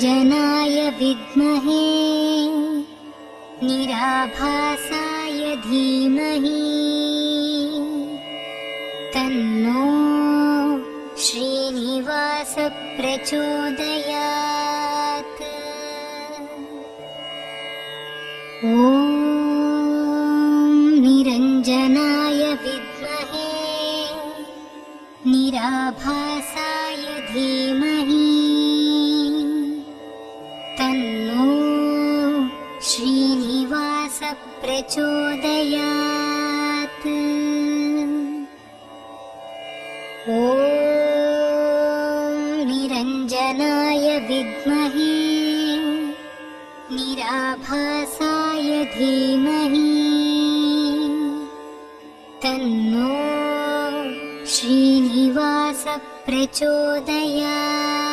निरञ्जनाय विद्महे निराभासाय धीमहि तन्नो श्रीनिवास प्रचोदयात्। ॐ निरञ्जनाय विद्महे निराभासाय धीमहि तन्नो श्रीनिवास प्रचोदयात्। ॐ निरञ्जनाय विद्महे निराभासाय धीमहि तन्नो श्रीनिवास प्रचोदयात्।